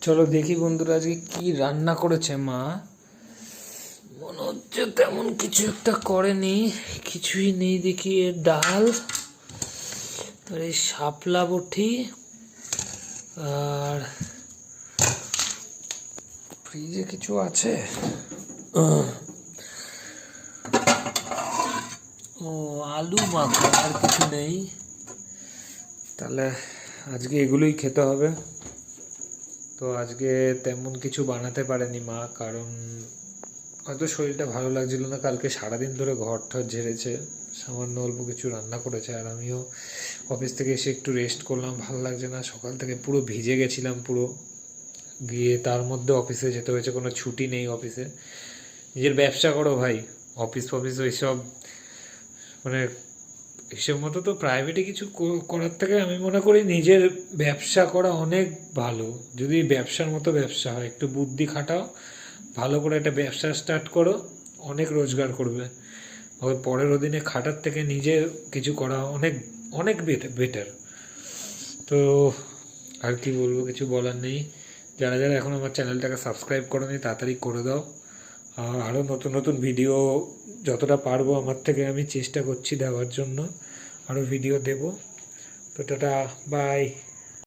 চলো দেখি বন্ধুরা আজকে কি রান্না করেছে মা। মনে হচ্ছে তেমন কিছু একটা করেনি, কিছুই নেই। দেখি এর ডাল আর এই শাপলা বটি, আর ফ্রিজে কিছু আছে। ও আলু মাখা, আর কিছু নেই। তাহলে আজকে এগুলোই খেতে হবে। তো আজকে তেমন কিছু বানাতে পারেনি মা, কারণ হয়তো শরীরটা ভালো লাগছিল না। কালকে সারাদিন ধরে ঘর ঠর ঝেড়েছে, সামান্য অল্প কিছু রান্না করেছে। আর আমিও অফিস থেকে এসে একটু রেস্ট করলাম, ভালো লাগছে না। সকাল থেকে পুরো ভিজে গেছিলাম পুরো, গিয়ে তার মধ্যে অফিসে যেতে হয়েছে, কোনো ছুটি নেই অফিসে। নিজের ব্যবসা করো ভাই, অফিস ফফিস ওইসব মানে হিসেব মতো তো প্রাইভেটে কিছু করার থেকে আমি মনে করি নিজের ব্যবসা করা অনেক ভালো। যদি ব্যবসার মতো ব্যবসা হয়, একটু বুদ্ধি খাটাও, ভালো করে একটা ব্যবসা স্টার্ট করো, অনেক রোজগার করবে। ওই পরের অধীনে খাটার থেকে নিজের কিছু করা অনেক অনেক বেটার। তো আর কি বলবো, কিছু বলার নেই। যারা যারা এখন আমার চ্যানেলটাকে সাবস্ক্রাইব করোনি তাড়াতাড়ি করে দাও। আর আরও নতুন নতুন ভিডিও যতটা পারবো আমার থেকে আমি চেষ্টা করছি দেওয়ার জন্য, আরও ভিডিও দেব। তো টাটা, বাই।